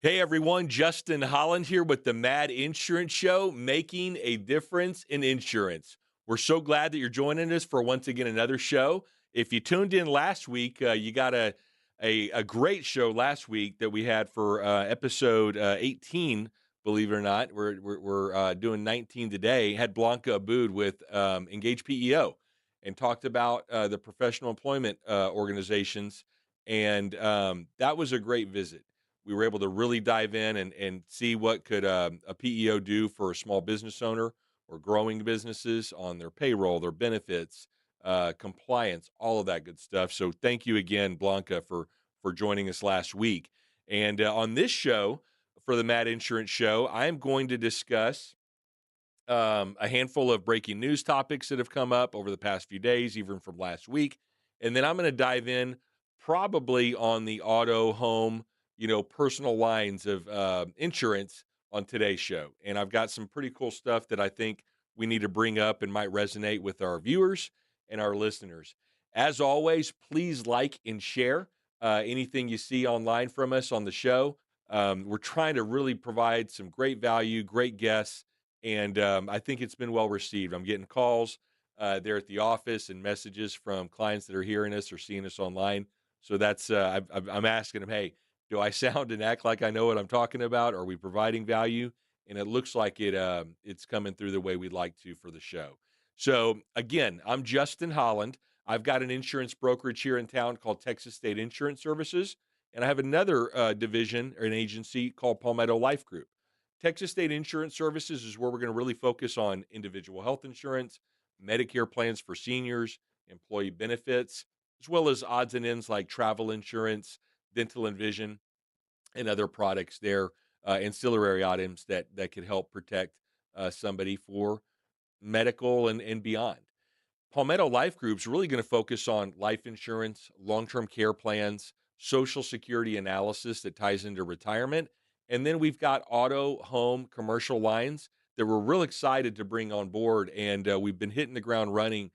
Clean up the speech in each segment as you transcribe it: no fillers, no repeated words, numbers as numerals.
Hey everyone, Justin Holland here with the Mad Insurance Show, making a difference in insurance. We're so glad that you're joining us for once again another show. If you tuned in last week, you got a great show last week that we had for episode 18. Believe it or not, we're doing 19 today. Had Blanca Abood with Engage PEO and talked about the professional employment organizations, and that was a great visit. We were able to really dive in and see what could a PEO do for a small business owner or growing businesses on their payroll, their benefits, compliance, all of that good stuff. So thank you again, Blanca, for joining us last week. And on this show, for the Mad Insurance Show, I am going to discuss a handful of breaking news topics that have come up over the past few days, even from last week. And then I'm going to dive in probably on the auto, home, personal lines of insurance on today's show. And I've got some pretty cool stuff that I think we need to bring up and might resonate with our viewers and our listeners. As always, please like and share anything you see online from us on the show. We're trying to really provide some great value, great guests, and I think it's been well received. I'm getting calls there at the office and messages from clients that are hearing us or seeing us online. So that's I'm asking them, hey, do I sound and act like I know what I'm talking about? Are we providing value? And it looks like it's coming through the way we'd like to for the show. So again, I'm Justin Holland. I've got an insurance brokerage here in town called Texas State Insurance Services, and I have another division or an agency called Palmetto Life Group. Texas State Insurance Services is where we're going to really focus on individual health insurance, Medicare plans for seniors, employee benefits, as well as odds and ends like travel insurance, dental and vision, and other products there, ancillary items that could help protect somebody for medical and beyond. Palmetto Life Group's really going to focus on life insurance, long-term care plans, social security analysis that ties into retirement. And then we've got auto, home, commercial lines that we're real excited to bring on board. And we've been hitting the ground running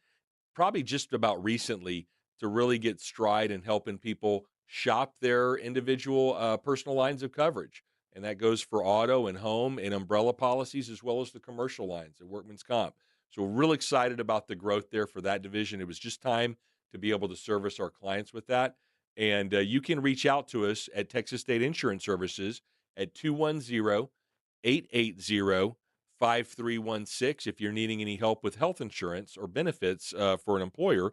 probably just about recently to really get stride in helping people shop their individual personal lines of coverage. And that goes for auto and home and umbrella policies, as well as the commercial lines and workman's comp. So we're real excited about the growth there for that division. It was just time to be able to service our clients with that. And you can reach out to us at Texas State Insurance Services at 210 880 5316 if you're needing any help with health insurance or benefits for an employer.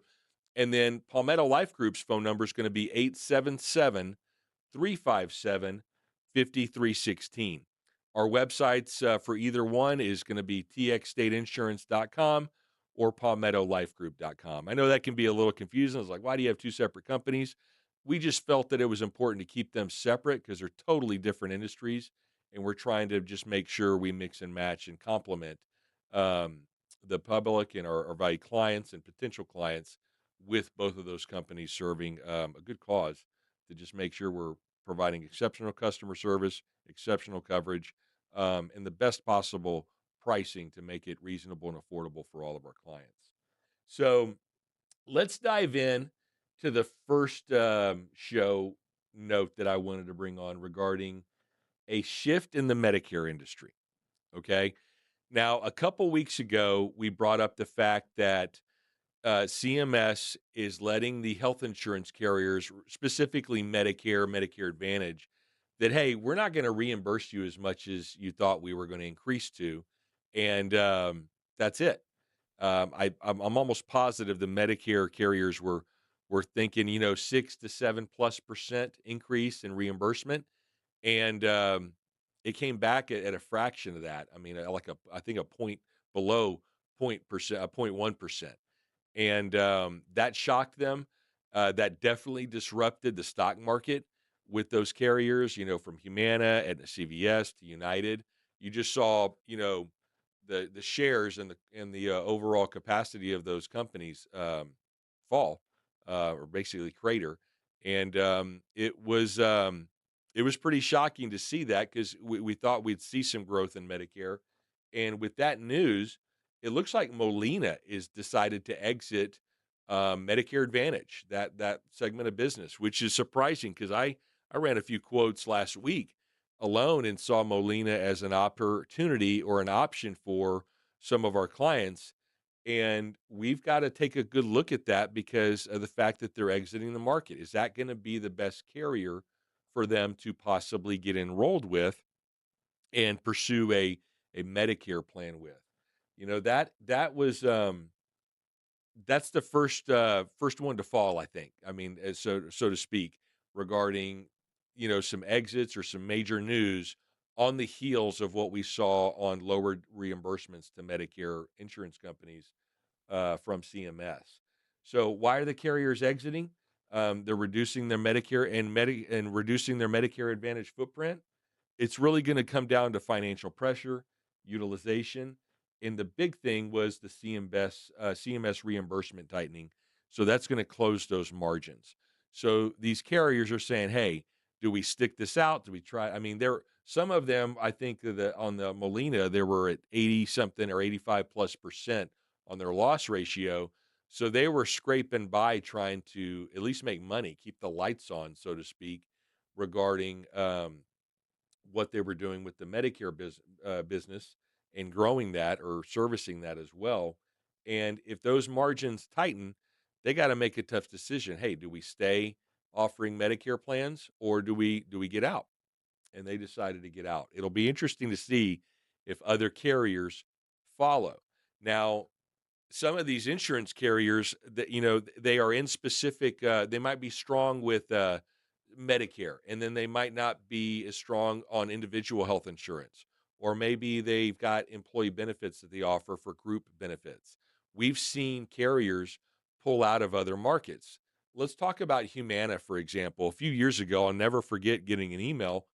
And then Palmetto Life Group's phone number is going to be 877 357 5316. Our websites for either one is going to be txstateinsurance.com or palmettolifegroup.com. I know that can be a little confusing. It's like, why do you have two separate companies? We just felt that it was important to keep them separate because they're totally different industries, and we're trying to just make sure we mix and match and complement um, the public and our valued clients and potential clients with both of those companies serving a good cause to just make sure we're providing exceptional customer service, exceptional coverage, and the best possible pricing to make it reasonable and affordable for all of our clients. So let's dive in to the first show note that I wanted to bring on regarding a shift in the Medicare industry. Okay. Now, a couple weeks ago, we brought up the fact that CMS is letting the health insurance carriers, specifically Medicare, Medicare Advantage, that hey, we're not going to reimburse you as much as you thought we were going to increase to, and that's it. I'm almost positive the Medicare carriers were thinking, 6 to 7+% increase in reimbursement, and it came back at a fraction of that. I mean, like I think a point below point percent, a 0.1%, and that shocked them. That definitely disrupted the stock market with those carriers. From Humana and CVS to United, you just saw the shares and the overall capacity of those companies fall or basically crater, and it was pretty shocking to see that because we thought we'd see some growth in Medicare, and with that news, it looks like Molina is decided to exit Medicare Advantage, that segment of business, which is surprising because I ran a few quotes last week alone and saw Molina as an opportunity or an option for some of our clients. And we've got to take a good look at that because of the fact that they're exiting the market. Is that going to be the best carrier for them to possibly get enrolled with and pursue a Medicare plan with? That was that's the first one to fall, I think. I mean, so to speak, regarding some exits or some major news on the heels of what we saw on lowered reimbursements to Medicare insurance companies from CMS. So why are the carriers exiting? They're reducing their Medicare and reducing their Medicare Advantage footprint. It's really gonna come down to financial pressure, utilization, and the big thing was the CMS reimbursement tightening. So that's gonna close those margins. So these carriers are saying, "Hey, do we stick this out? Do we try?" I mean, there some of them, I think on the Molina, they were at 80 something or 85+% on their loss ratio. So they were scraping by trying to at least make money, keep the lights on, so to speak, regarding what they were doing with the Medicare business and growing that or servicing that as well. And if those margins tighten, they got to make a tough decision. Hey, do we stay offering Medicare plans or do we get out? And they decided to get out. It'll be interesting to see if other carriers follow. Now, some of these insurance carriers that they are in specific they might be strong with Medicare, and then they might not be as strong on individual health insurance, or maybe they've got employee benefits that they offer for group benefits. We've seen carriers pull out of other markets. Let's talk about Humana, for example. A few years ago, I'll never forget getting an email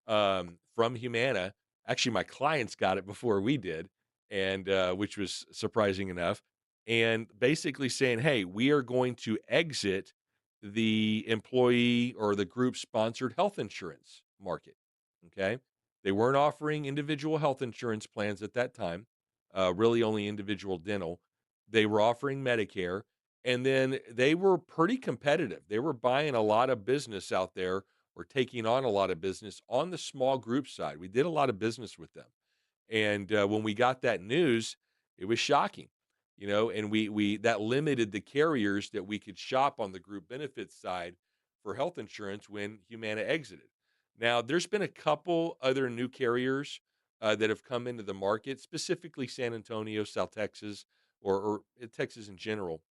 from Humana. Actually, my clients got it before we did, and which was surprising enough, and basically saying, "Hey, we are going to exit the employee or the group sponsored health insurance market." Okay. They weren't offering individual health insurance plans at that time, really only individual dental. They were offering Medicare, and then they were pretty competitive. They were buying a lot of business out there or taking on a lot of business on the small group side. We did a lot of business with them. And when we got that news, it was shocking, and we that limited the carriers that we could shop on the group benefits side for health insurance when Humana exited. Now, there's been a couple other new carriers that have come into the market, specifically San Antonio, South Texas, or Texas in general.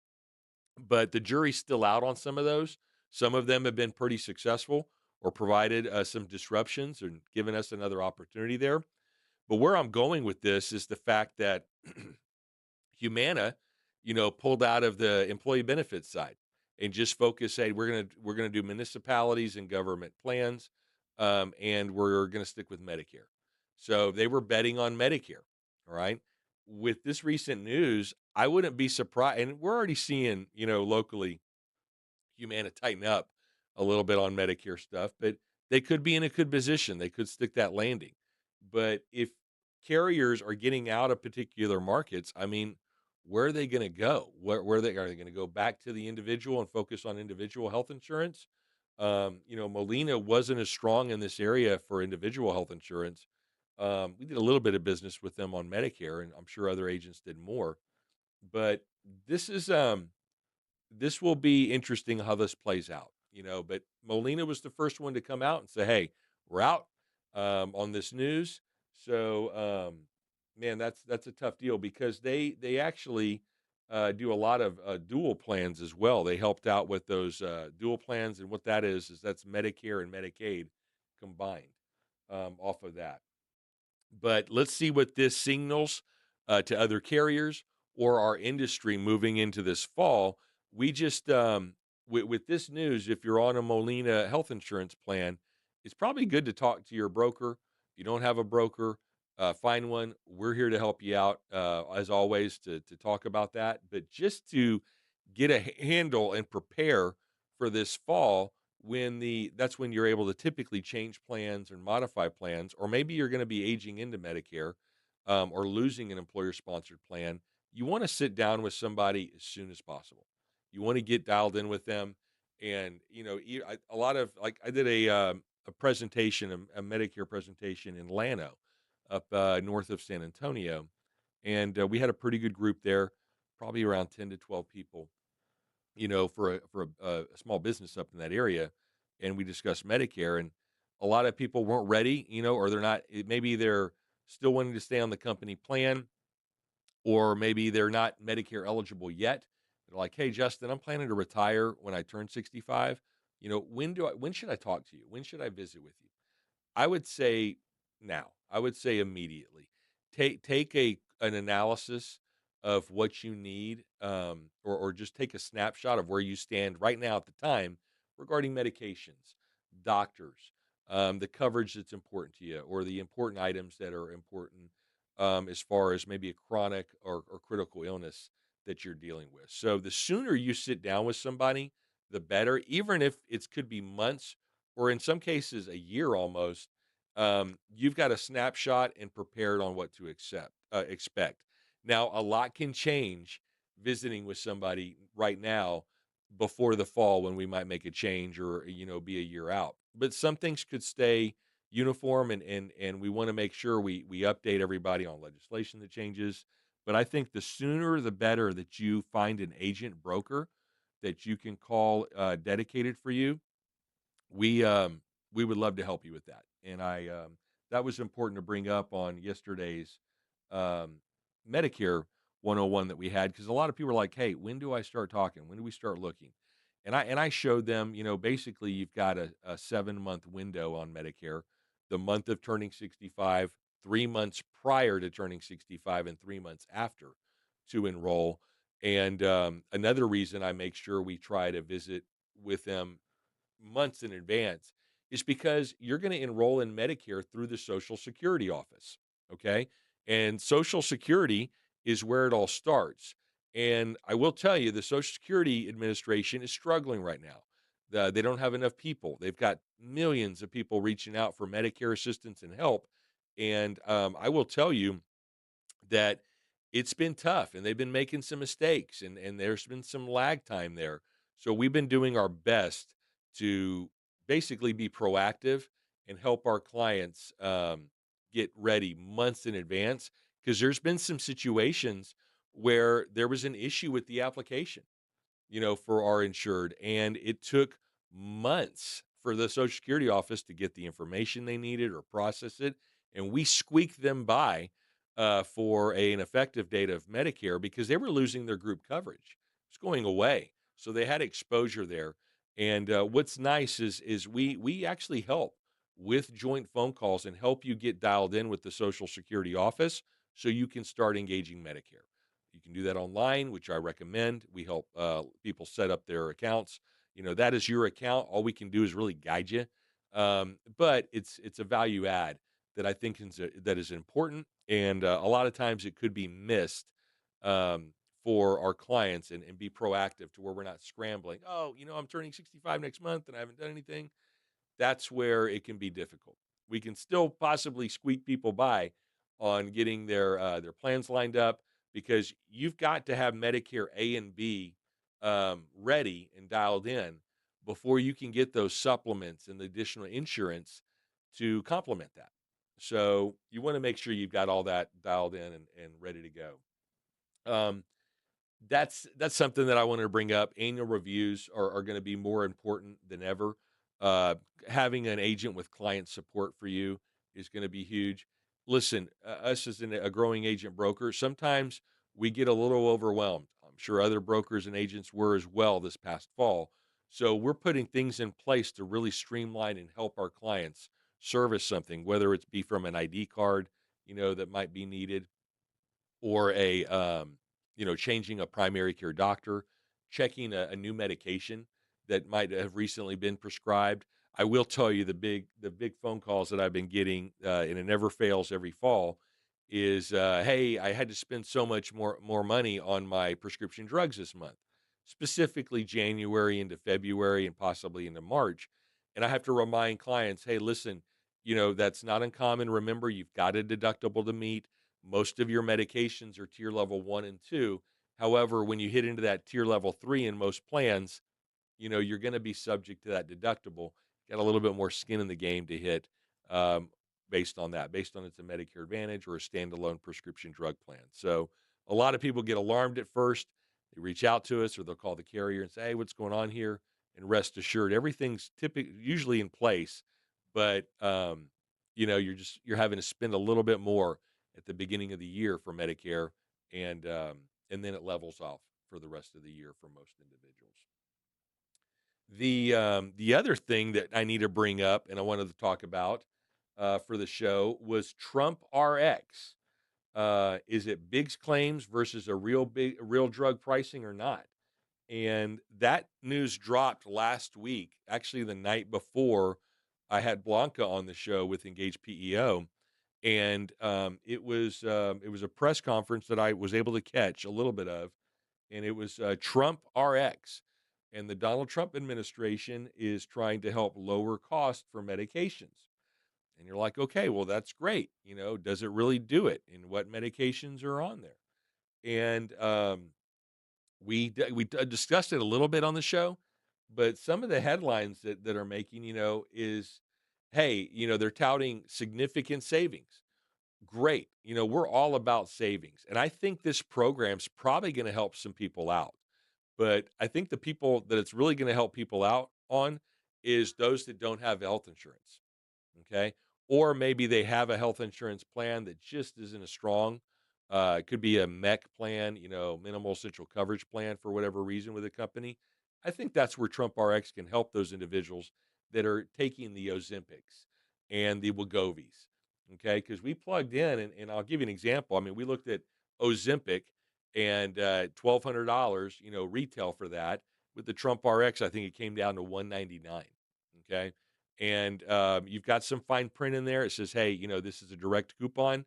But the jury's still out on some of those. Some of them have been pretty successful or provided some disruptions and given us another opportunity there. But where I'm going with this is the fact that Humana, pulled out of the employee benefits side and just focused, say, we're gonna do municipalities and government plans, and we're gonna stick with Medicare. So they were betting on Medicare. All right. With this recent news, I wouldn't be surprised, and we're already seeing, locally Humana tighten up a little bit on Medicare stuff, but they could be in a good position. They could stick that landing. But if carriers are getting out of particular markets, I mean, where are they going to go? Are they going to go back to the individual and focus on individual health insurance? Molina wasn't as strong in this area for individual health insurance. We did a little bit of business with them on Medicare, and I'm sure other agents did more. But this is this will be interesting how this plays out, but Molina was the first one to come out and say, "Hey, we're out on this news." So, man, that's a tough deal because they actually do a lot of dual plans as well. They helped out with those dual plans, and what that is that's Medicare and Medicaid combined off of that. But let's see what this signals to other carriers or our industry moving into this fall. We just, with this news, if you're on a Molina health insurance plan, it's probably good to talk to your broker. If you don't have a broker, find one. We're here to help you out, as always, to talk about that. But just to get a handle and prepare for this fall, that's when you're able to typically change plans and modify plans, or maybe you're going to be aging into Medicare, or losing an employer sponsored plan. You want to sit down with somebody as soon as possible. You want to get dialed in with them, and a lot of, like, I did a presentation, a Medicare presentation in Llano, up north of San Antonio, and we had a pretty good group there, probably around 10 to 12 people, for a small business up in that area, and we discussed Medicare, and a lot of people weren't ready, or they're not. Maybe they're still wanting to stay on the company plan, or maybe they're not Medicare eligible yet. They're like, "Hey, Justin, I'm planning to retire when I turn 65. When should I talk to you? When should I visit with you?" I would say now. I would say immediately. Take an analysis of what you need, or just take a snapshot of where you stand right now at the time regarding medications, doctors, the coverage that's important to you, or the important items that are important, as far as maybe a chronic or critical illness that you're dealing with. So the sooner you sit down with somebody, the better. Even if it could be months, or in some cases a year almost, you've got a snapshot and prepared on what to expect. Now, a lot can change visiting with somebody right now before the fall when we might make a change, or be a year out. But some things could stay uniform, and we want to make sure we update everybody on legislation that changes. But I think the sooner the better that you find an agent broker that you can call, dedicated for you. We would love to help you with that. And that was important to bring up on yesterday's um, Medicare 101 that we had, because a lot of people are like, "Hey, when do I start talking? When do we start looking?" And I showed them, basically you've got a 7 month window on Medicare, the month of turning 65, 3 months prior to turning 65, and 3 months after to enroll. And another reason I make sure we try to visit with them months in advance is because you're going to enroll in Medicare through the Social Security office. Okay. And Social Security is where it all starts. And I will tell you, the Social Security Administration is struggling right now. They don't have enough people. They've got millions of people reaching out for Medicare assistance and help. And I will tell you that it's been tough, and they've been making some mistakes, and there's been some lag time there. So we've been doing our best to basically be proactive and help our clients, get ready months in advance, because there's been some situations where there was an issue with the application, for our insured. And it took months for the Social Security office to get the information they needed or process it. And we squeaked them by, for an effective date of Medicare, because they were losing their group coverage. It's going away. So they had exposure there. And what's nice is we actually help with joint phone calls and help you get dialed in with the Social Security office so you can start engaging Medicare. You can do that online, which I recommend. We help people set up their accounts. That is your account. All we can do is really guide you. But it's a value add that I think that is important, and a lot of times it could be missed, for our clients, and be proactive to where we're not scrambling. Oh, I'm turning 65 next month and I haven't done anything. That's where it can be difficult. We can still possibly squeak people by on getting their plans lined up, because you've got to have Medicare A and B, ready and dialed in before you can get those supplements and the additional insurance to complement that. So you want to make sure you've got all that dialed in and ready to go. Um, that's something that I wanted to bring up. Annual reviews are going to be more important than ever. Uh, Having an agent with client support for you is going to be huge. Listen, us as a growing agent broker, sometimes we get a little overwhelmed. I'm sure other brokers and agents were as well this past fall. So we're putting things in place to really streamline and help our clients service something, whether it's be from an ID card, that might be needed, or changing a primary care doctor, checking a new medication that might have recently been prescribed. I will tell you, the big phone calls that I've been getting, and it never fails every fall, is, hey, I had to spend so much more money on my prescription drugs this month, specifically January into February and possibly into March. And I have to remind clients, hey, listen, that's not uncommon. Remember, you've got a deductible to meet. Most of your medications are tier level 1 and 2. However, when you hit into that tier level 3 in most plans, you're going to be subject to that deductible. got a little bit more skin in the game to hit um, based on that, based on it's a Medicare Advantage or a standalone prescription drug plan. So a lot of people get alarmed at first. They reach out to us or they'll call the carrier and say, "Hey, what's going on here?" And rest assured, everything's typically usually in place, but you're having to spend a little bit more at the beginning of the year for Medicare, and and then it levels off for the rest of the year for most individuals. The other thing that I need to bring up and I wanted to talk about for the show was Trump RX. Is it big claims versus a real drug pricing or not? And that news dropped last week, actually the night before I had Blanca on the show with Engage PEO, and it was a press conference that I was able to catch a little bit of, and it was Trump RX, and the Donald Trump administration is trying to help lower costs for medications. And you're like, okay, well that's great. Does it really do it? And what medications are on there? And discussed it a little bit on the show, but some of the headlines that are making, is, hey, they're touting significant savings. Great. We're all about savings. And I think this program's probably going to help some people out. But I think the people that it's really going to help people out on is those that don't have health insurance. Okay. Or maybe they have a health insurance plan that just isn't as strong. It could be a MEC plan, minimal essential coverage plan for whatever reason with a company. I think that's where Trump RX can help those individuals that are taking the Ozempics and the Wegovies. Okay. Because we plugged in, and I'll give you an example. I mean, we looked at Ozempic and $1,200, retail for that. With the Trump RX, I think it came down to 199. Okay, and you've got some fine print in there. It says, "Hey, this is a direct coupon.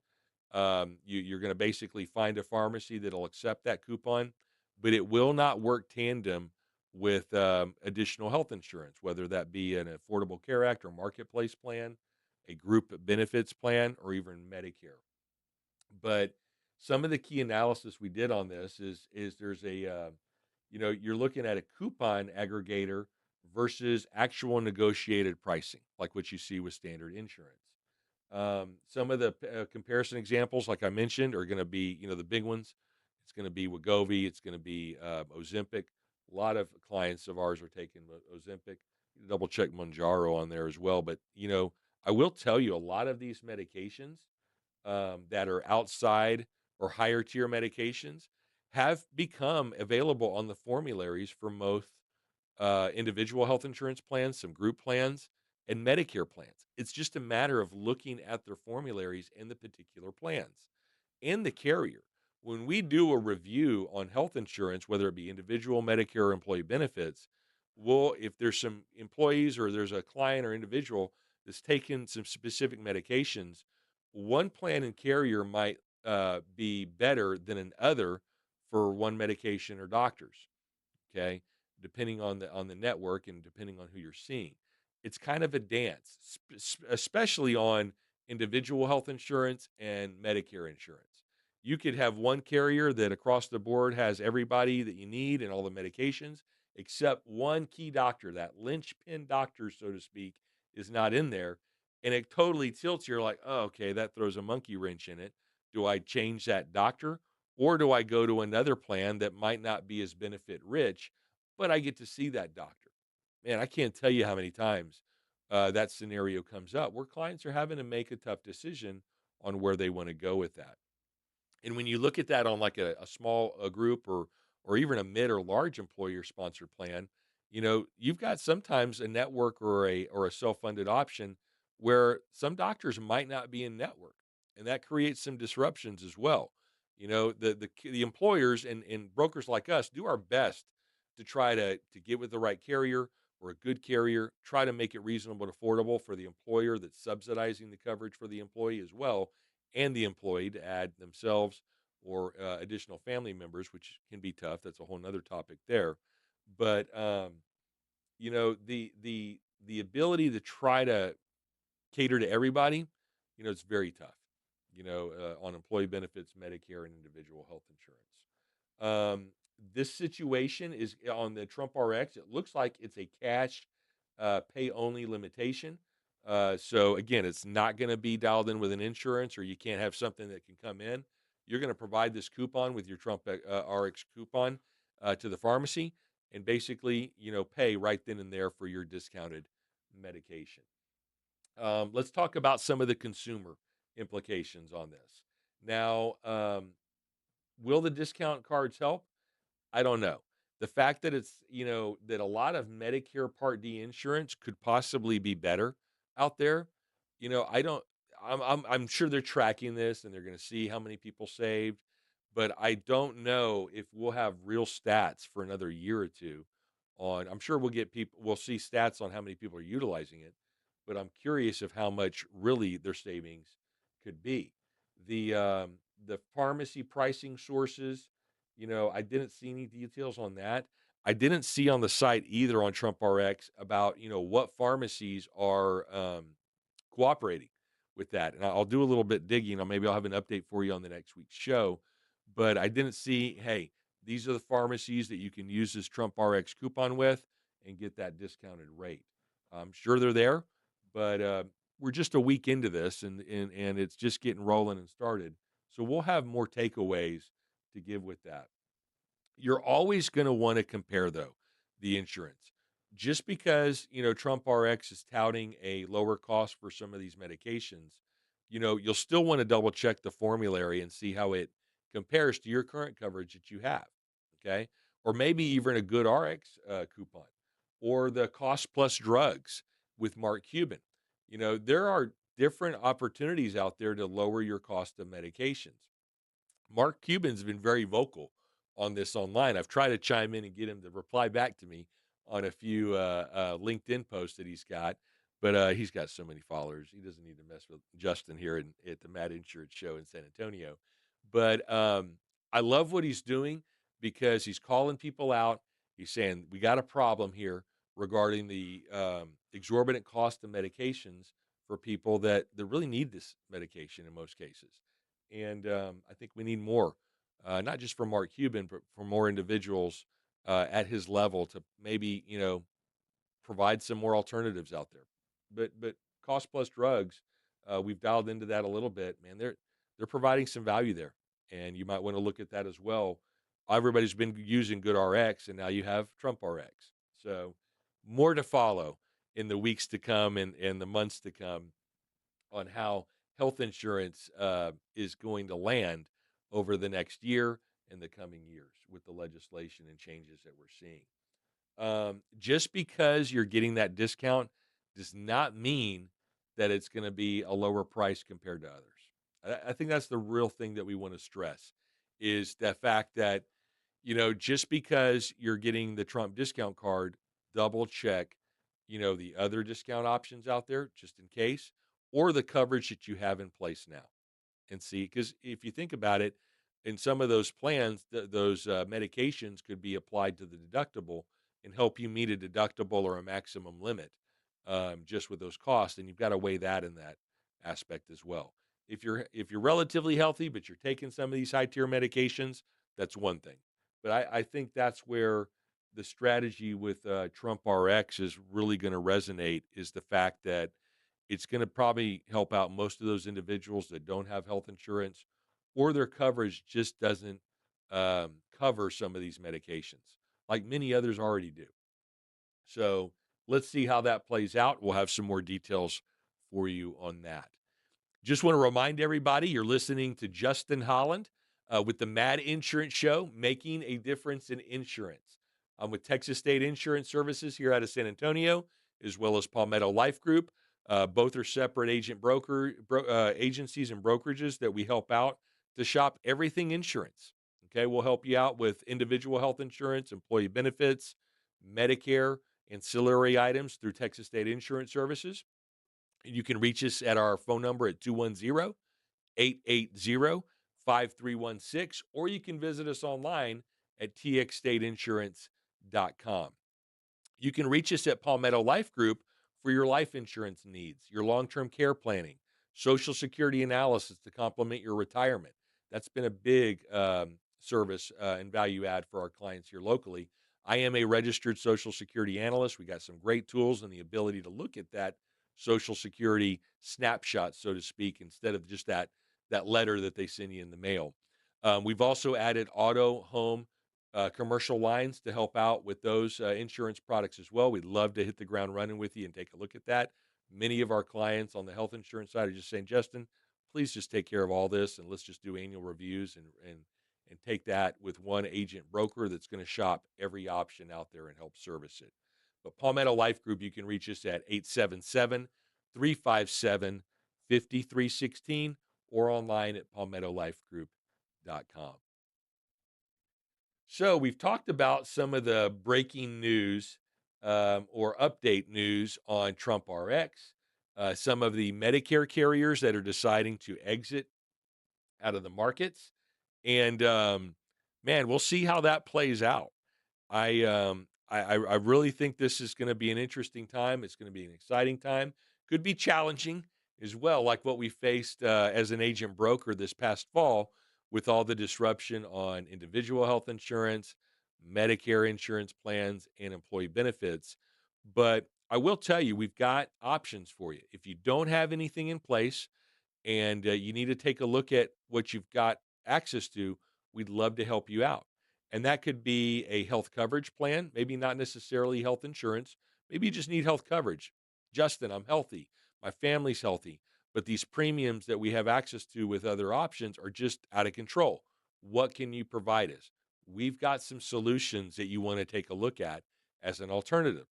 You're going to basically find a pharmacy that'll accept that coupon, but it will not work tandem with additional health insurance, whether that be an Affordable Care Act or Marketplace plan, a group benefits plan, or even Medicare." But some of the key analysis we did on this is there's you're looking at a coupon aggregator versus actual negotiated pricing, like what you see with standard insurance. Some of the comparison examples, like I mentioned, are going to be, the big ones. It's going to be Wegovy. It's going to be Ozempic. A lot of clients of ours are taking Ozempic. Double check Monjaro on there as well. But I will tell you, a lot of these medications that are outside or higher tier medications have become available on the formularies for most individual health insurance plans, some group plans, and Medicare plans. It's just a matter of looking at their formularies and the particular plans and the carrier. When we do a review on health insurance, whether it be individual, Medicare, or employee benefits, if there's some employees or there's a client or individual that's taken some specific medications, one plan and carrier might be better than another for one medication or doctors. Okay, depending on the network and depending on who you're seeing, it's kind of a dance, especially on individual health insurance and Medicare insurance. You could have one carrier that across the board has everybody that you need and all the medications, except one key doctor, that linchpin doctor, so to speak, is not in there. And it totally tilts. You're like, oh, okay, that throws a monkey wrench in it. Do I change that doctor? Or do I go to another plan that might not be as benefit rich, but I get to see that doctor? Man, I can't tell you how many times that scenario comes up where clients are having to make a tough decision on where they want to go with that. And when you look at that on like a small group or even a mid or large employer sponsored plan, you've got sometimes a network or a self-funded option where some doctors might not be in network, and that creates some disruptions as well. The employers and brokers like us do our best to try to get with the right carrier or a good carrier, try to make it reasonable and affordable for the employer that's subsidizing the coverage for the employee as well, and the employee to add themselves or additional family members, which can be tough. That's a whole nother topic there. But the ability to try to cater to everybody, it's very tough. On employee benefits, Medicare, and individual health insurance. This situation is on the Trump RX. It looks like it's a cash pay only limitation. So again, it's not going to be dialed in with an insurance, or you can't have something that can come in. You're going to provide this coupon with your Trump RX coupon to the pharmacy, and basically, pay right then and there for your discounted medication. Let's talk about some of the consumer implications on this. Now, will the discount cards help? I don't know. The fact that that a lot of Medicare Part D insurance could possibly be better out there, I don't I'm sure they're tracking this and they're going to see how many people saved, but I don't know if we'll have real stats for another year or two on. I'm sure we'll see stats on how many people are utilizing it, but I'm curious of how much really their savings could be. The pharmacy pricing sources, I didn't see any details on that. I didn't see on the site either on Trump RX about, what pharmacies are cooperating with that. And I'll do a little bit digging, or maybe I'll have an update for you on the next week's show. But I didn't see, hey, these are the pharmacies that you can use this Trump RX coupon with and get that discounted rate. I'm sure they're there, but we're just a week into this, and it's just getting rolling and started. So we'll have more takeaways to give with that. You're always going to want to compare, though, the insurance. Just because, Trump RX is touting a lower cost for some of these medications, you'll still want to double check the formulary and see how it compares to your current coverage that you have. Okay. Or maybe even a good RX coupon, or the cost plus drugs with Mark Cuban. There are different opportunities out there to lower your cost of medications. Mark Cuban's been very vocal on this online. I've tried to chime in and get him to reply back to me on a few LinkedIn posts that he's got, but he's got so many followers. He doesn't need to mess with Justin here at the Mad Insurance Show in San Antonio. But I love what he's doing because he's calling people out. He's saying, we got a problem here regarding the exorbitant cost of medications for people that really need this medication in most cases. And I think we need more, not just from Mark Cuban, but for more individuals at his level to maybe provide some more alternatives out there. But cost plus drugs, we've dialed into that a little bit. Man, they're providing some value there, and you might want to look at that as well. Everybody's been using Good RX, and now you have Trump RX. So more to follow in the weeks to come and the months to come on how health insurance is going to land over the next year and the coming years with the legislation and changes that we're seeing. Just because you're getting that discount does not mean that it's going to be a lower price compared to others. I think that's the real thing that we want to stress is the fact that, just because you're getting the Trump discount card, double check, the other discount options out there just in case, or the coverage that you have in place now and see. Because if you think about it, in some of those plans, those medications could be applied to the deductible and help you meet a deductible or a maximum limit just with those costs. And you've got to weigh that in that aspect as well. If you're relatively healthy, but you're taking some of these high tier medications, that's one thing. But I think that's where the strategy with Trump RX is really going to resonate is the fact that it's going to probably help out most of those individuals that don't have health insurance or their coverage just doesn't cover some of these medications like many others already do. So let's see how that plays out. We'll have some more details for you on that. Just want to remind everybody you're listening to Justin Holland with the Mad Insurance Show, making a difference in insurance. I'm with Texas State Insurance Services here out of San Antonio, as well as Palmetto Life Group. Both are separate agencies and brokerages that we help out to shop everything insurance. Okay, we'll help you out with individual health insurance, employee benefits, Medicare, ancillary items through Texas State Insurance Services. You can reach us at our phone number at 210-880-5316, or you can visit us online at txstateinsurance.com. You can reach us at Palmetto Life Group for your life insurance needs, your long-term care planning, Social Security analysis to complement your retirement. That's been a big service and value add for our clients here locally. I am a registered Social Security analyst. We got some great tools and the ability to look at that Social Security snapshot, so to speak, instead of just that letter that they send you in the mail. We've also added auto, home, commercial lines to help out with those insurance products as well. We'd love to hit the ground running with you and take a look at that. Many of our clients on the health insurance side are just saying, Justin, please just take care of all this and let's just do annual reviews and take that with one agent broker that's going to shop every option out there and help service it. But Palmetto Life Group, you can reach us at 877-357-5316 or online at palmettolifegroup.com. So we've talked about some of the breaking news or update news on Trump RX, some of the Medicare carriers that are deciding to exit out of the markets. And man, we'll see how that plays out. I really think this is going to be an interesting time. It's going to be an exciting time. Could be challenging as well, like what we faced as an agent broker this past fall with all the disruption on individual health insurance, Medicare insurance plans, and employee benefits. But I will tell you, we've got options for you. If you don't have anything in place, and you need to take a look at what you've got access to, we'd love to help you out. And that could be a health coverage plan, maybe not necessarily health insurance. Maybe you just need health coverage. Justin, I'm healthy. My family's healthy. But these premiums that we have access to with other options are just out of control. What can you provide us? We've got some solutions that you want to take a look at as an alternative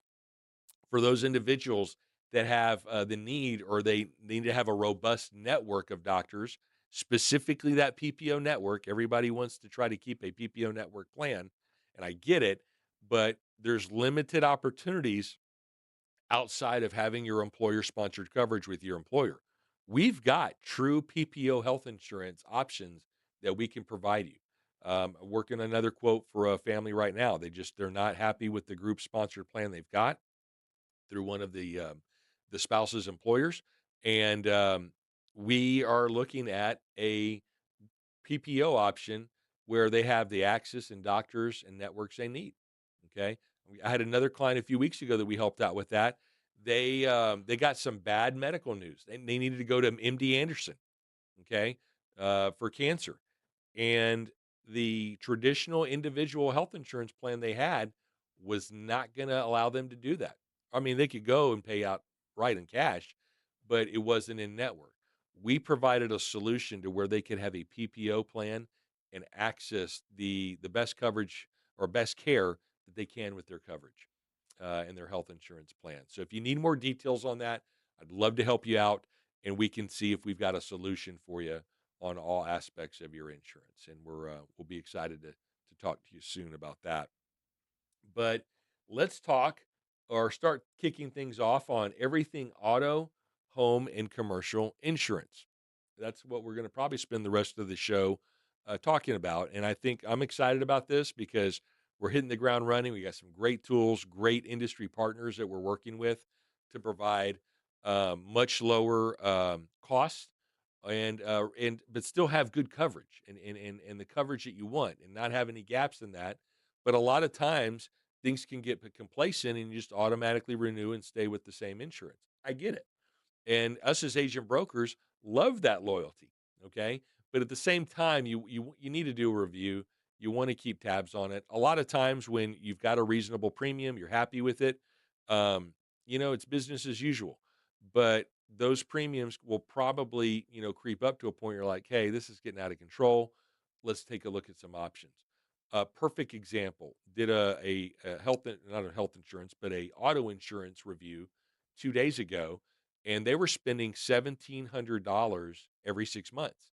for those individuals that have the need or they need to have a robust network of doctors, specifically that PPO network. Everybody wants to try to keep a PPO network plan, and I get it, but there's limited opportunities outside of having your employer sponsored coverage with your employer. We've got true PPO health insurance options that we can provide you. Working another quote for a family right now. They're not happy with the group sponsored plan they've got through one of the spouse's employers, and we are looking at a PPO option where they have the access and doctors and networks they need. Okay, I had another client a few weeks ago that we helped out with that. They got some bad medical news. They needed to go to MD Anderson. Okay, for cancer, and the traditional individual health insurance plan they had was not going to allow them to do that. I mean, they could go and pay out right in cash, but it wasn't in network. We provided a solution to where they could have a PPO plan and access the best coverage or best care that they can with their coverage and their health insurance plan. So if you need more details on that, I'd love to help you out, and we can see if we've got a solution for you on all aspects of your insurance. And we'll be excited to talk to you soon about that. But let's talk or start kicking things off on everything auto, home, and commercial insurance. That's what we're going to probably spend the rest of the show talking about. And I think I'm excited about this because we're hitting the ground running. We got some great tools, great industry partners that we're working with to provide much lower costs and but still have good coverage and the coverage that you want and not have any gaps in that. But a lot of times things can get complacent and you just automatically renew and stay with the same insurance. I get it. And us as agent brokers love that loyalty. Okay. But at the same time, you need to do a review. You want to keep tabs on it. A lot of times when you've got a reasonable premium, you're happy with it. Um, it's business as usual. But those premiums will probably, creep up to a point you're like, hey, this is getting out of control. Let's take a look at some options. A perfect example, did a health, not a health insurance, but a auto insurance review 2 days ago, and they were spending $1,700 every 6 months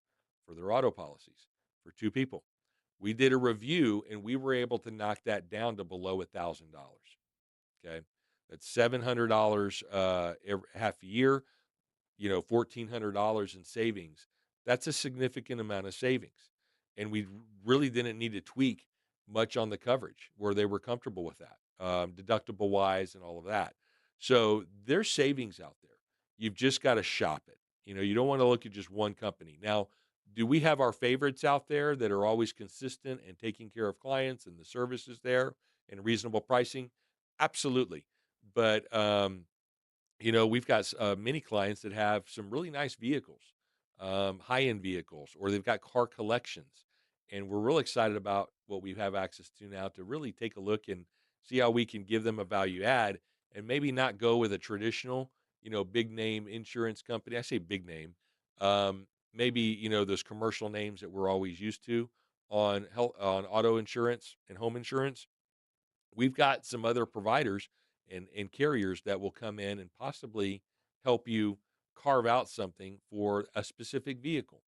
for their auto policies for two people. We did a review and we were able to knock that down to below $1,000. Okay. That's $700 half a year, $1,400 in savings. That's a significant amount of savings. And we really didn't need to tweak much on the coverage where they were comfortable with that, deductible wise and all of that. So there's savings out there. You've just got to shop it. You don't want to look at just one company. Now, do we have our favorites out there that are always consistent and taking care of clients and the services there? and reasonable pricing? Absolutely. But we've got many clients that have some really nice vehicles, high-end vehicles, or they've got car collections, and we're real excited about what we have access to now to really take a look and see how we can give them a value add, and maybe not go with a traditional, big name insurance company. I say big name, maybe those commercial names that we're always used to on health, on auto insurance and home insurance. We've got some other providers and carriers that will come in and possibly help you carve out something for a specific vehicle,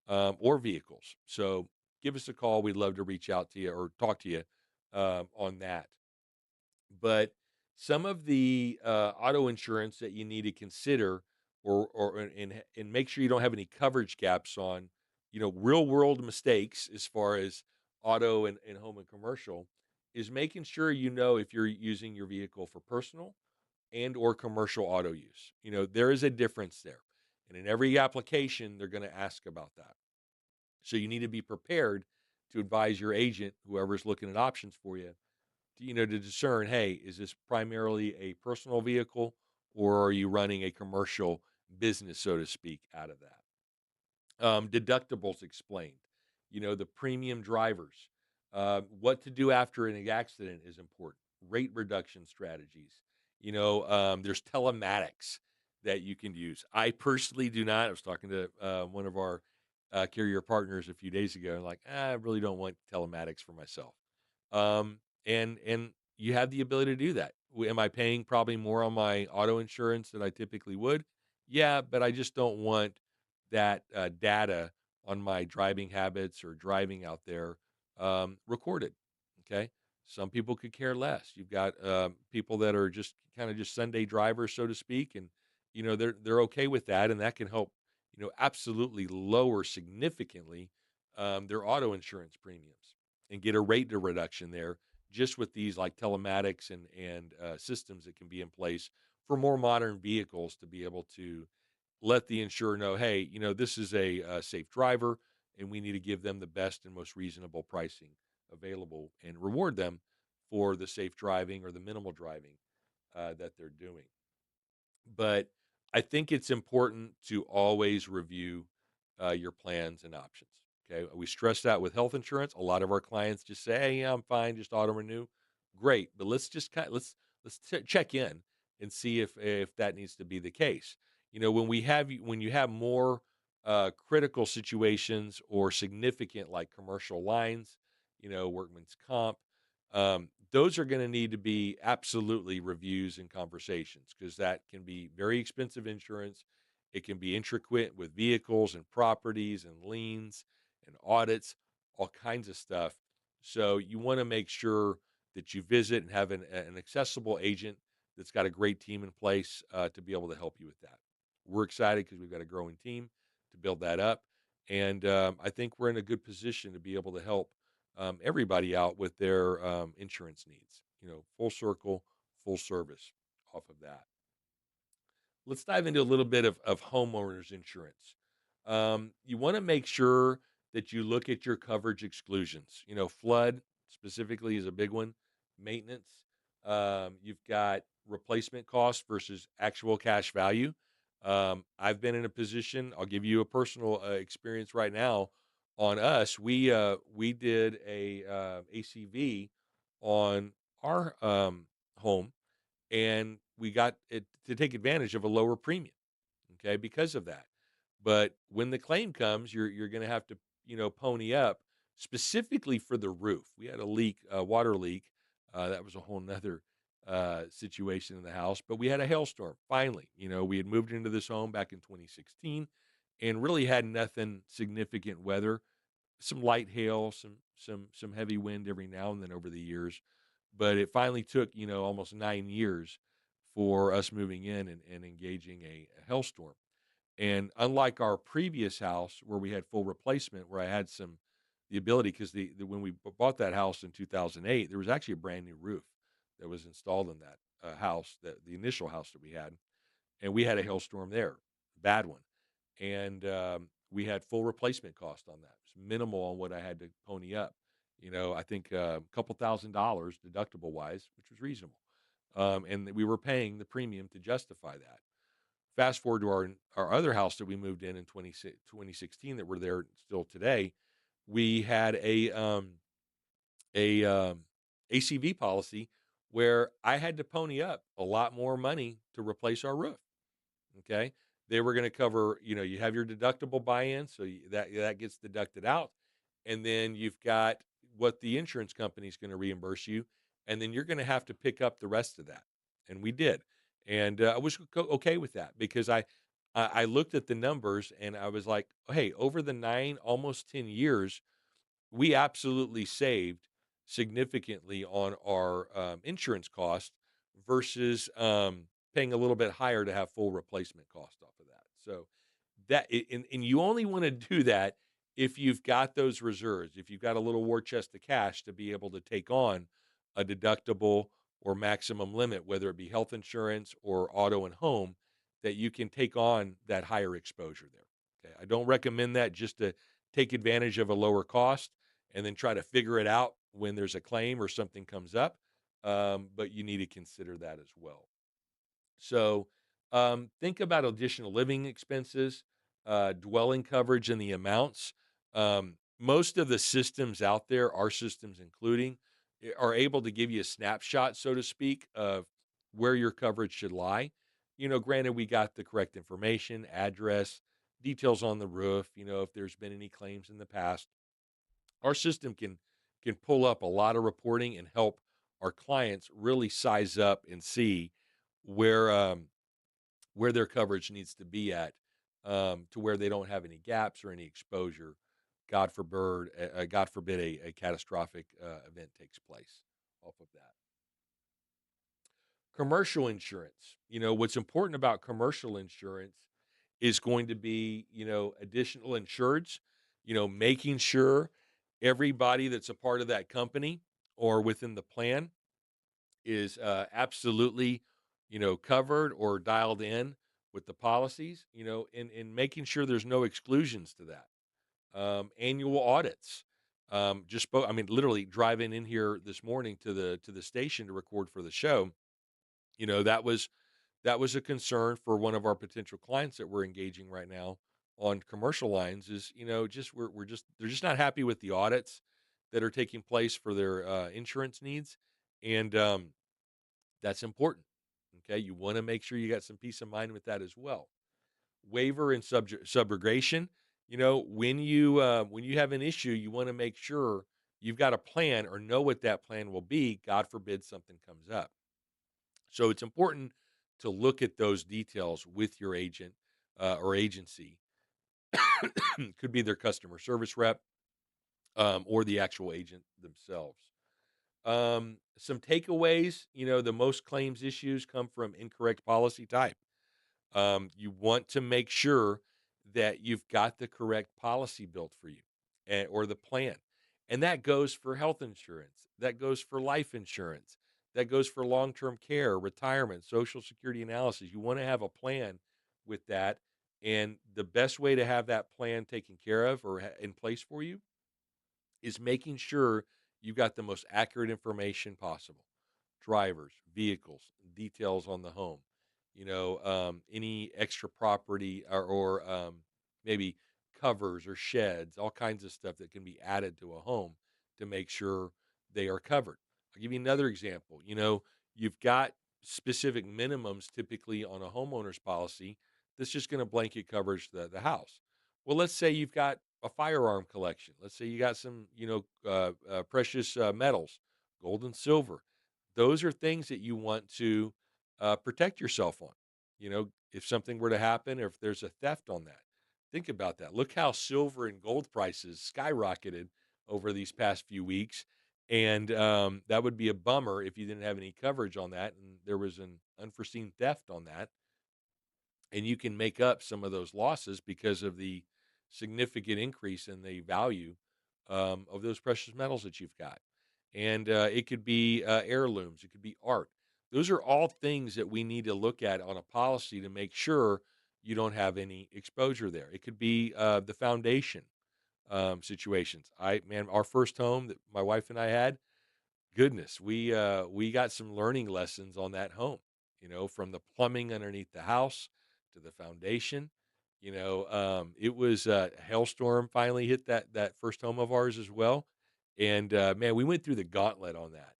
or vehicles. So give us a call. We'd love to reach out to you or talk to you on that. But some of the auto insurance that you need to consider, and make sure you don't have any coverage gaps on, real world mistakes as far as auto and home and commercial, is making sure if you're using your vehicle for personal and or commercial auto use. There is a difference there, and in every application they're going to ask about that. So you need to be prepared to advise your agent, whoever's looking at options for you, to discern, hey, is this primarily a personal vehicle, or are you running a commercial business, so to speak, out of that? Deductibles explained, the premium drivers, what to do after an accident is important, rate reduction strategies. There's telematics that you can use. I personally do not. I was talking to one of our carrier partners a few days ago, and like, I really don't want telematics for myself. And you have the ability to do that. Am I paying probably more on my auto insurance than I typically would? Yeah, but I just don't want that data on my driving habits or driving out there recorded. Okay, some people could care less. You've got people that are just kind of just Sunday drivers, so to speak, and they're okay with that, and that can help absolutely lower significantly their auto insurance premiums and get a rate reduction there just with these like telematics and systems that can be in place for more modern vehicles to be able to let the insurer know, hey, this is a safe driver, and we need to give them the best and most reasonable pricing available and reward them for the safe driving or the minimal driving that they're doing. But I think it's important to always review your plans and options. Okay, we stress that with health insurance. A lot of our clients just say, "Hey, yeah, I'm fine, just auto renew." Great, but let's just check in and see if that needs to be the case. When you have more critical situations or significant like commercial lines, workman's comp, those are going to need to be absolutely reviews and conversations because that can be very expensive insurance. It can be intricate with vehicles and properties and liens and audits, all kinds of stuff. So you want to make sure that you visit and have an accessible agent that's got a great team in place to be able to help you with that. We're excited because we've got a growing team to build that up. And I think we're in a good position to be able to help everybody out with their insurance needs. Full circle, full service off of that. Let's dive into a little bit of homeowners insurance. You want to make sure that you look at your coverage exclusions. Flood specifically is a big one. Maintenance. You've got replacement cost versus actual cash value. I've been in a position. I'll give you a personal experience right now. On us, we did a ACV on our home, and we got it to take advantage of a lower premium, okay, because of that. But when the claim comes, you're going to have to, pony up specifically for the roof. We had a leak, a water leak. That was a whole nother situation in the house, but we had a hailstorm. Finally, we had moved into this home back in 2016 and really had nothing significant weather, some light hail, some heavy wind every now and then over the years. But it finally took, almost 9 years for us moving in and engaging a hailstorm. And unlike our previous house where we had full replacement, where I had the ability, because when we bought that house in 2008, there was actually a brand new roof that was installed in that house, that the initial house that we had, and we had a hailstorm there, bad one, and we had full replacement cost on that. It was minimal on what I had to pony up. I think a couple $1,000 deductible wise, which was reasonable. And we were paying the premium to justify that. Fast forward to our other house that we moved in 2016 that we're there still today. We had a ACV policy where I had to pony up a lot more money to replace our roof. Okay. They were going to cover, you have your deductible buy-in, so that gets deducted out. And then you've got what the insurance company is going to reimburse you. And then you're going to have to pick up the rest of that. And we did. And I was okay with that because I looked at the numbers and I was like, hey, over the almost 10 years, we absolutely saved significantly on our insurance cost versus paying a little bit higher to have full replacement cost off of that. So and you only want to do that if you've got those reserves, if you've got a little war chest of cash to be able to take on a deductible or maximum limit, whether it be health insurance or auto and home, that you can take on that higher exposure there. Okay. I don't recommend that just to take advantage of a lower cost and then try to figure it out when there's a claim or something comes up. But you need to consider that as well. So think about additional living expenses, dwelling coverage, and the amounts. Most of the systems out there, our systems including, are able to give you a snapshot, so to speak, of where your coverage should lie. Granted, we got the correct information, address, details on the roof, if there's been any claims in the past. Our system can pull up a lot of reporting and help our clients really size up and see where where their coverage needs to be at, to where they don't have any gaps or any exposure. God forbid a catastrophic event takes place off of that. Commercial insurance. What's important about commercial insurance is going to be, additional insureds, making sure everybody that's a part of that company or within the plan is absolutely, covered or dialed in with the policies, and making sure there's no exclusions to that. Annual audits. I mean, literally driving in here this morning to the station to record for the show. You know, that was a concern for one of our potential clients that we're engaging right now on commercial lines. Is just we're just they're just not happy with the audits that are taking place for their insurance needs, and that's important. Okay, you want to make sure you got some peace of mind with that as well. Waiver and subrogation. When you have an issue, you want to make sure you've got a plan or know what that plan will be. God forbid something comes up. So it's important to look at those details with your agent or agency. Could be their customer service rep, or the actual agent themselves. Some takeaways, the most claims issues come from incorrect policy type. You want to make sure that you've got the correct policy built for you, or the plan. And that goes for health insurance, that goes for life insurance, that goes for long term care, retirement, social security analysis. You want to have a plan with that. And the best way to have that plan taken care of or in place for you is making sure you've got the most accurate information possible: drivers, vehicles, details on the home, any extra property, or maybe covers or sheds, all kinds of stuff that can be added to a home to make sure they are covered. I'll give you another example. You've got specific minimums typically on a homeowner's policy that's just going to blanket coverage the house. Well, let's say you've got a firearm collection. Let's say you got some, precious metals, gold and silver. Those are things that you want to protect yourself on. If something were to happen, or if there's a theft on that, think about that. Look how silver and gold prices skyrocketed over these past few weeks. And that would be a bummer if you didn't have any coverage on that and there was an unforeseen theft on that, and you can make up some of those losses because of the significant increase in the value of those precious metals that you've got. And it could be heirlooms, it could be art. Those are all things that we need to look at on a policy to make sure you don't have any exposure there. It could be the foundation. situations. Our first home that my wife and I had, goodness, we got some learning lessons on that home, from the plumbing underneath the house to the foundation. It was a hailstorm finally hit that first home of ours as well. And man, we went through the gauntlet on that.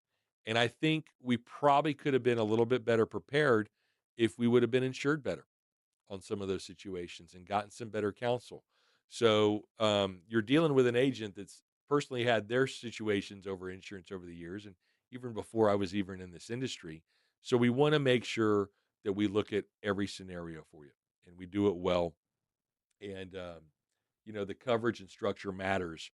And I think we probably could have been a little bit better prepared if we would have been insured better on some of those situations and gotten some better counsel. So you're dealing with an agent that's personally had their situations over insurance over the years, and even before I was even in this industry. So we want to make sure that we look at every scenario for you and we do it well. And the coverage and structure matters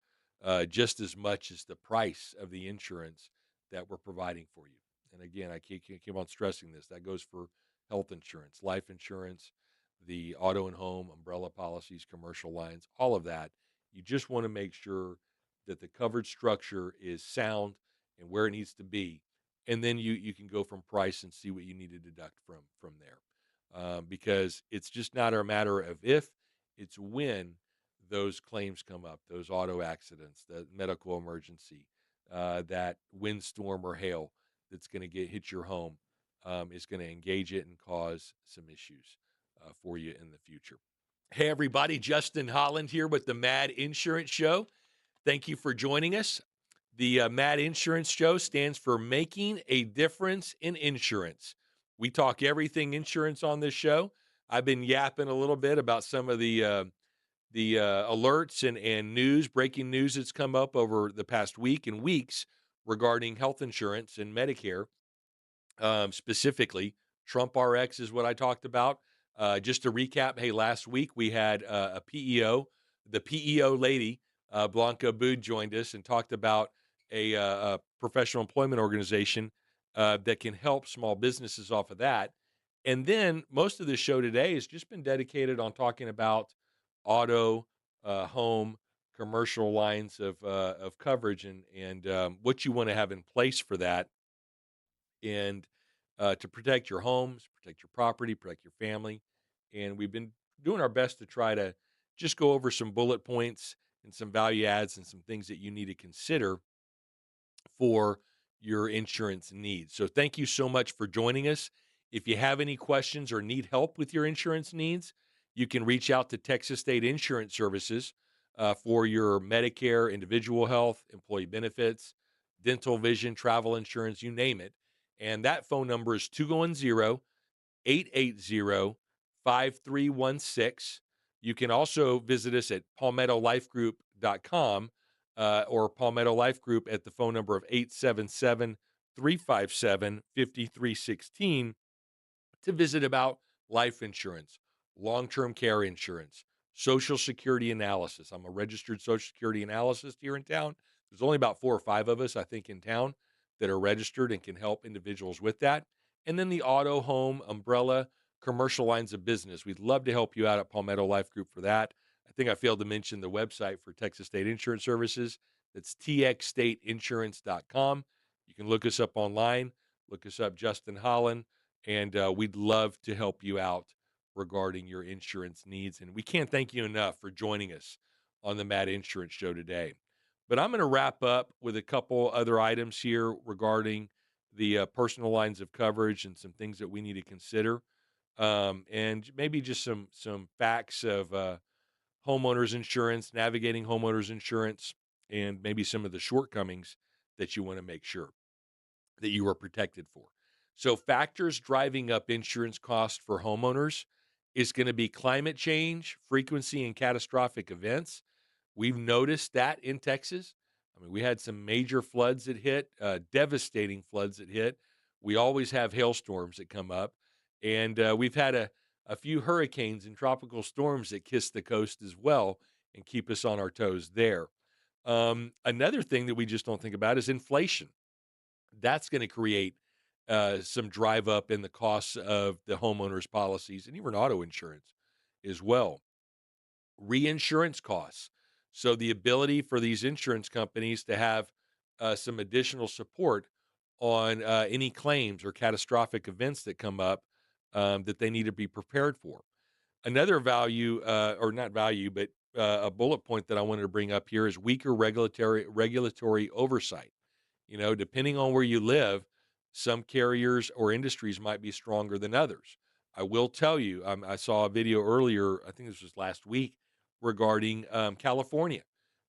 just as much as the price of the insurance that we're providing for you. And again, I keep on stressing this. That goes for health insurance, life insurance, the auto and home, umbrella policies, commercial lines, all of that. You just want to make sure that the coverage structure is sound and where it needs to be. And then you can go from price and see what you need to deduct from there. Because it's just not a matter of if, it's when those claims come up, those auto accidents, the medical emergency, that windstorm or hail that's going to get hit your home is going to engage it and cause some issues for you in the future. Hey, everybody, Justin Holland here with the Mad Insurance Show. Thank you for joining us. The Mad Insurance Show stands for Making a Difference in Insurance. We talk everything insurance on this show. I've been yapping a little bit about some of the alerts and news, breaking news that's come up over the past week and weeks regarding health insurance and Medicare, specifically. Trump RX is what I talked about. Just to recap, hey, last week we had a PEO, the PEO lady, Blanca Bood, joined us and talked about a professional employment organization that can help small businesses off of that. And then most of the show today has just been dedicated on talking about auto, home, commercial lines of coverage and what you want to have in place for that, and to protect your homes, protect your property, protect your family. And we've been doing our best to try to just go over some bullet points and some value adds and some things that you need to consider for your insurance needs. So thank you so much for joining us. If you have any questions or need help with your insurance needs, you can reach out to Texas State Insurance Services for your Medicare, individual health, employee benefits, dental, vision, travel insurance, you name it. And that phone number is 210-880-5316. You can also visit us at palmettolifegroup.com or Palmetto Life Group at the phone number of 877-357-5316 to visit about life insurance, long-term care insurance, Social Security analysis. I'm a registered Social Security analyst here in town. There's only about 4 or 5 of us, I think, in town that are registered and can help individuals with that. And then the auto, home, umbrella, commercial lines of business. We'd love to help you out at Palmetto Life Group for that. I think I failed to mention the website for Texas State Insurance Services. That's txstateinsurance.com. You can look us up online, look us up, Justin Holland, and we'd love to help you out regarding your insurance needs. And we can't thank you enough for joining us on the Mad Insurance Show today. But I'm going to wrap up with a couple other items here regarding the personal lines of coverage and some things that we need to consider, and maybe just some facts of homeowners insurance, navigating homeowners insurance, and maybe some of the shortcomings that you want to make sure that you are protected for. So, factors driving up insurance costs for homeowners is going to be climate change, frequency, and catastrophic events. We've noticed that in Texas. I mean, we had some major floods that hit, devastating floods that hit. We always have hailstorms that come up, and we've had a few hurricanes and tropical storms that kiss the coast as well and keep us on our toes there. Another thing that we just don't think about is inflation. That's going to create some drive up in the costs of the homeowners policies and even auto insurance as well. Reinsurance costs. So the ability for these insurance companies to have some additional support on any claims or catastrophic events that come up that they need to be prepared for. Another value, or not value, but a bullet point that I wanted to bring up here is weaker regulatory oversight. Depending on where you live, some carriers or industries might be stronger than others. I will tell you, I saw a video earlier, I think this was last week, regarding California.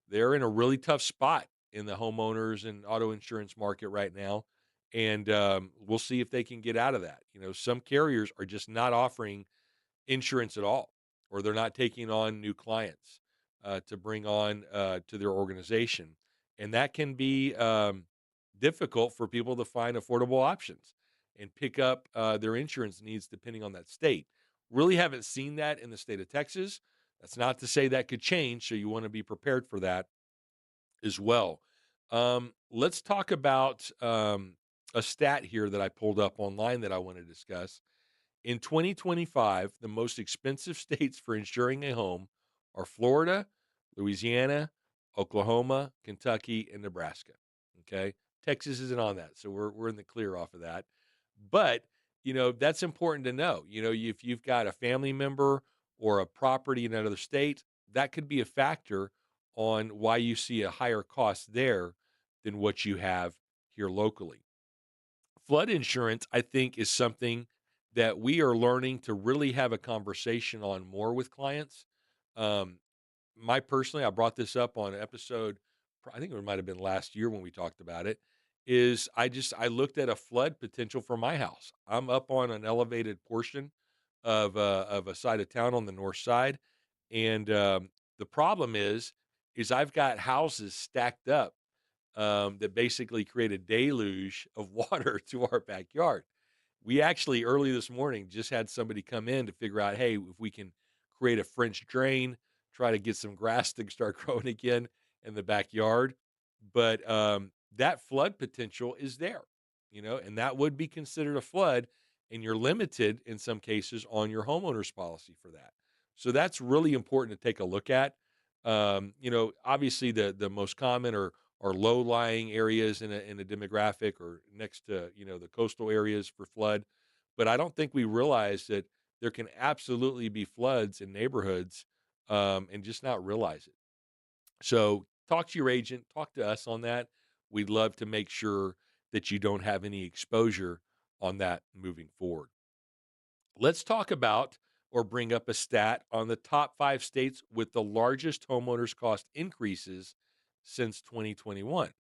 They're in a really tough spot in the homeowners and auto insurance market right now. And we'll see if they can get out of that. Some carriers are just not offering insurance at all, or they're not taking on new clients to bring on to their organization. And that can be difficult for people to find affordable options and pick up their insurance needs depending on that state. Really haven't seen that in the state of Texas. That's not to say that could change. So you want to be prepared for that as well. Let's talk about a stat here that I pulled up online that I want to discuss. In 2025, the most expensive states for insuring a home are Florida, Louisiana, Oklahoma, Kentucky, and Nebraska. Okay. Texas isn't on that. So we're in the clear off of that. But, that's important to know. If you've got a family member or a property in another state, that could be a factor on why you see a higher cost there than what you have here locally. Flood insurance, I think, is something that we are learning to really have a conversation on more with clients. Um, I brought this up on an episode, I think it might have been last year when we talked about it. Is I looked at a flood potential for my house. I'm up on an elevated portion of a side of town on the north side, and the problem is I've got houses stacked up that basically create a deluge of water to our backyard. We actually early this morning just had somebody come in to figure out, hey, if we can create a French drain, try to get some grass to start growing again in the backyard. But that flood potential is there, and that would be considered a flood. And you're limited in some cases on your homeowner's policy for that. So that's really important to take a look at. Obviously the most common are low lying areas in a demographic or next to the coastal areas for flood, but I don't think we realize that there can absolutely be floods in neighborhoods and just not realize it. So talk to your agent, talk to us on that. We'd love to make sure that you don't have any exposure on that moving forward. Let's talk about or bring up a stat on the top 5 states with the largest homeowners cost increases since 2021.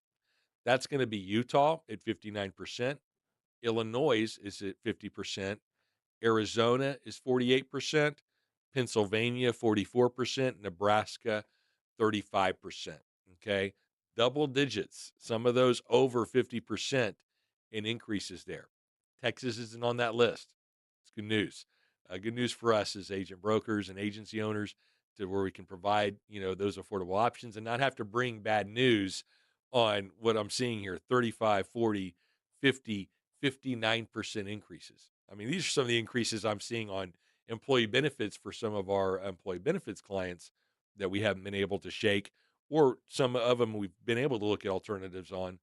That's going to be Utah at 59%. Illinois is at 50%. Arizona is 48%. Pennsylvania, 44%. Nebraska, 35%. Okay. Double digits. Some of those over 50% in increases there. Texas isn't on that list. It's good news. Good news for us as agent brokers and agency owners to where we can provide, those affordable options and not have to bring bad news on what I'm seeing here 35, 40, 50, 59% increases. I mean, these are some of the increases I'm seeing on employee benefits for some of our employee benefits clients that we haven't been able to shake, or some of them we've been able to look at alternatives on,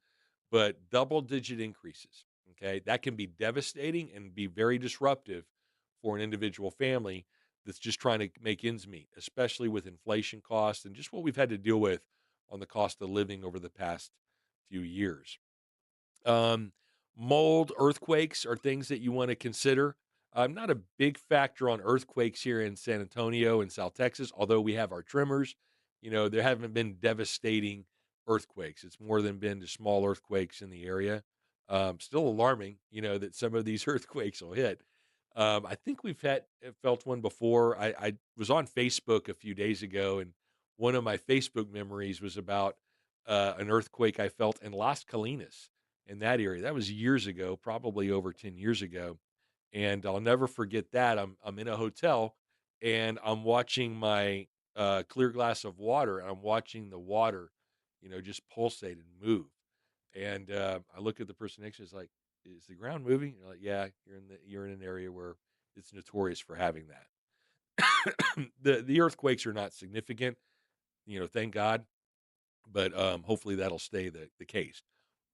but double digit increases. Okay. That can be devastating and be very disruptive for an individual family that's just trying to make ends meet, especially with inflation costs and just what we've had to deal with on the cost of living over the past few years. Um, Mold, earthquakes are things that you want to consider. I'm not a big factor on earthquakes here in San Antonio and South Texas, although we have our tremors. There haven't been devastating earthquakes. It's more than been just small earthquakes in the area. Still alarming, that some of these earthquakes will hit. I think we've felt one before. I was on Facebook a few days ago, and one of my Facebook memories was about an earthquake I felt in Las Colinas in that area. That was years ago, probably over 10 years ago. And I'll never forget that. I'm in a hotel and I'm watching my clear glass of water and I'm watching the water, just pulsate and move. And I look at the person next to me, it's like, is the ground moving? And like, yeah, you're in an area where it's notorious for having that. The earthquakes are not significant, thank God, but hopefully that'll stay the case.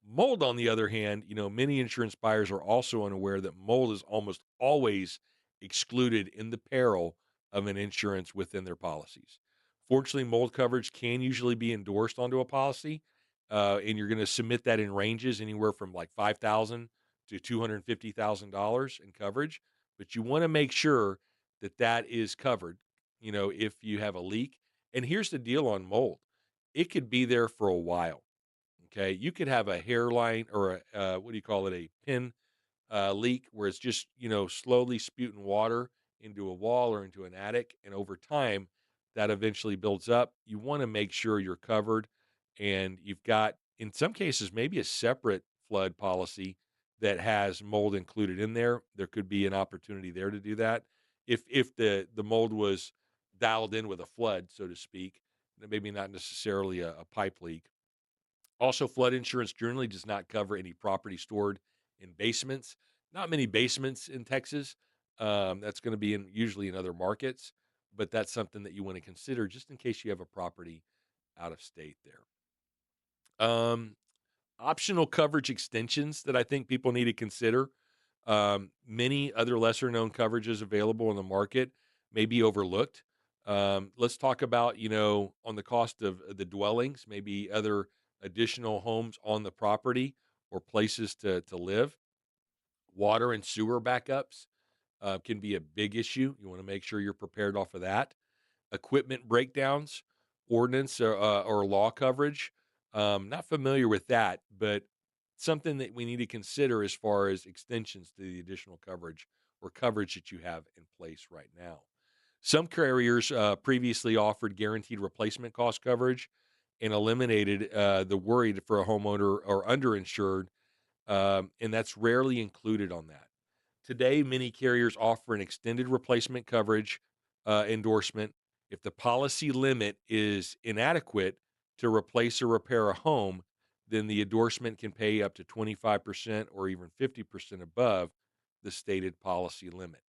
Mold, on the other hand, many insurance buyers are also unaware that mold is almost always excluded in the peril of an insurance within their policies. Fortunately, mold coverage can usually be endorsed onto a policy, and you're going to submit that in ranges anywhere from like 5,000 to $250,000 in coverage. But you want to make sure that that is covered. If you have a leak, and here's the deal on mold, it could be there for a while. Okay, you could have a hairline or what do you call it, a pin leak where it's just, slowly spewing water into a wall or into an attic. And over time, that eventually builds up. You want to make sure you're covered and you've got, in some cases, maybe a separate flood policy that has mold included in there. There could be an opportunity there to do that. If the mold was dialed in with a flood, so to speak, maybe not necessarily a pipe leak. Also, flood insurance generally does not cover any property stored in basements. Not many basements in Texas. That's going to be usually in other markets, but that's something that you want to consider just in case you have a property out of state there. Um, Optional coverage extensions that I think people need to consider. Many other lesser known coverages available in the market may be overlooked. Let's talk about, on the cost of the dwellings, maybe other additional homes on the property or places to live. Water and sewer backups can be a big issue. You want to make sure you're prepared off of that. Equipment breakdowns, ordinance or law coverage. Not familiar with that, but something that we need to consider as far as extensions to the additional coverage or coverage that you have in place right now. Some carriers previously offered guaranteed replacement cost coverage and eliminated the worry for a homeowner or underinsured, and that's rarely included on that. Today, many carriers offer an extended replacement coverage endorsement. If the policy limit is inadequate to replace or repair a home, then the endorsement can pay up to 25% or even 50% above the stated policy limit.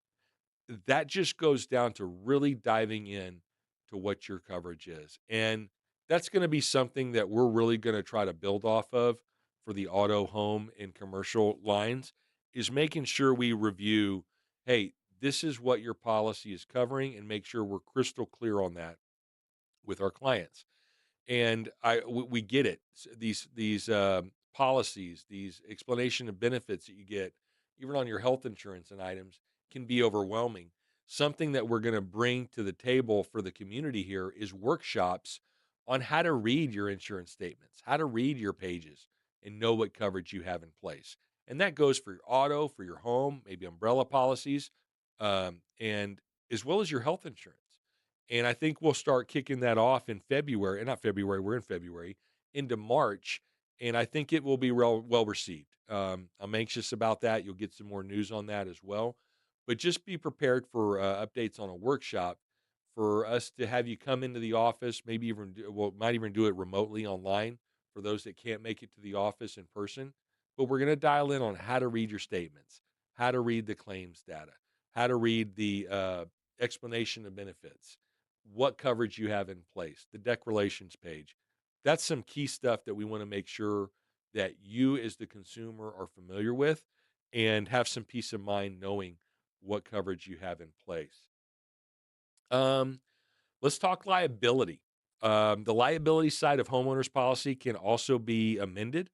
That just goes down to really diving in to what your coverage is. And that's going to be something that we're really going to try to build off of for the auto, home, and commercial lines is making sure we review, hey, this is what your policy is covering and make sure we're crystal clear on that with our clients. And we get it. These policies, these explanation of benefits that you get, even on your health insurance and items, can be overwhelming. Something that we're going to bring to the table for the community here is workshops on how to read your insurance statements, how to read your pages, and know what coverage you have in place. And that goes for your auto, for your home, maybe umbrella policies, and as well as your health insurance. And I think we'll start kicking that off in February, not February, we're in February, into March. And I think it will be well received. I'm anxious about that. You'll get some more news on that as well. But just be prepared for updates on a workshop for us to have you come into the office, maybe even, might even do it remotely online for those that can't make it to the office in person. But we're going to dial in on how to read your statements, how to read the claims data, how to read the explanation of benefits, what coverage you have in place, the declarations page. That's some key stuff that we want to make sure that you, as the consumer, are familiar with and have some peace of mind knowing what coverage you have in place. Um, Let's talk liability. The liability side of homeowners policy can also be amended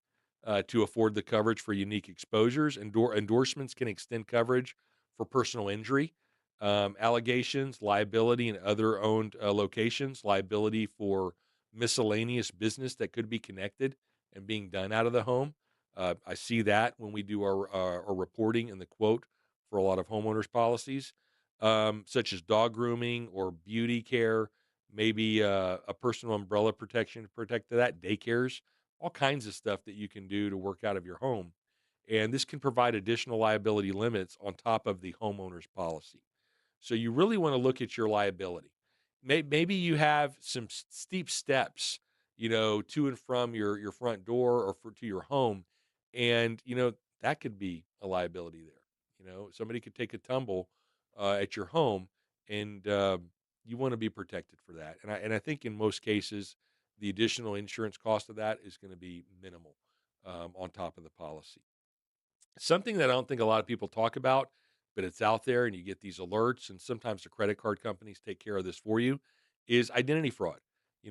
to afford the coverage for unique exposures. Endorsements can extend coverage for personal injury, allegations, liability in other owned locations, liability for miscellaneous business that could be connected and being done out of the home. I see that when we do our reporting and the quote for a lot of homeowners policies, such as dog grooming or beauty care, maybe a personal umbrella protection to protect that, daycares, all kinds of stuff that you can do to work out of your home. And this can provide additional liability limits on top of the homeowner's policy. So you really want to look at your liability. Maybe you have some steep steps, to and from your front door or to your home, and that could be a liability there. Somebody could take a tumble at your home, and you want to be protected for that. And I think in most cases, the additional insurance cost of that is going to be minimal on top of the policy. Something that I don't think a lot of people talk about, but it's out there and you get these alerts, and sometimes the credit card companies take care of this for you, is identity fraud.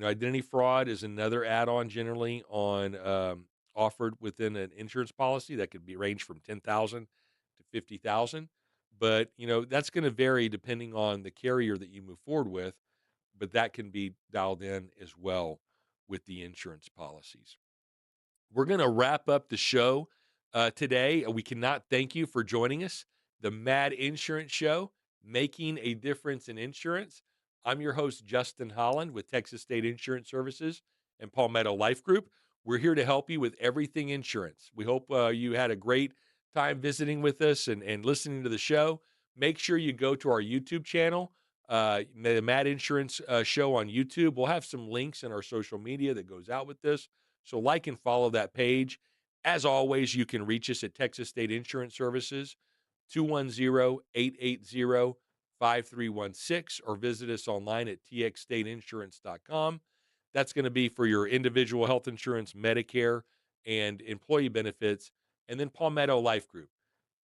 Identity fraud is another add-on generally on offered within an insurance policy that could be range from 10,000 to 50,000. But that's going to vary depending on the carrier that you move forward with. But that can be dialed in as well with the insurance policies. We're going to wrap up the show today. We cannot thank you for joining us. The Mad Insurance Show, making a difference in insurance. I'm your host, Justin Holland with Texas State Insurance Services and Palmetto Life Group. We're here to help you with everything insurance. We hope you had a great time visiting with us and listening to the show. Make sure you go to our YouTube channel, the Mad Insurance Show on YouTube. We'll have some links in our social media that goes out with this. So like and follow that page. As always, you can reach us at Texas State Insurance Services, 210-880-5316, or visit us online at txstateinsurance.com. That's going to be for your individual health insurance, Medicare, and employee benefits. And then Palmetto Life Group,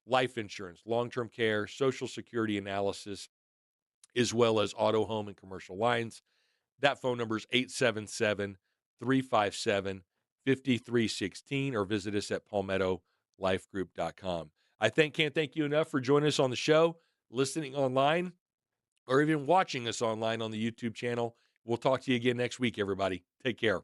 life insurance, long-term care, Social Security analysis, as well as auto, home, and commercial lines. That phone number is 877-357-5316, or visit us at palmettolifegroup.com. Can't thank you enough for joining us on the show, listening online, or even watching us online on the YouTube channel. We'll talk to you again next week, everybody. Take care.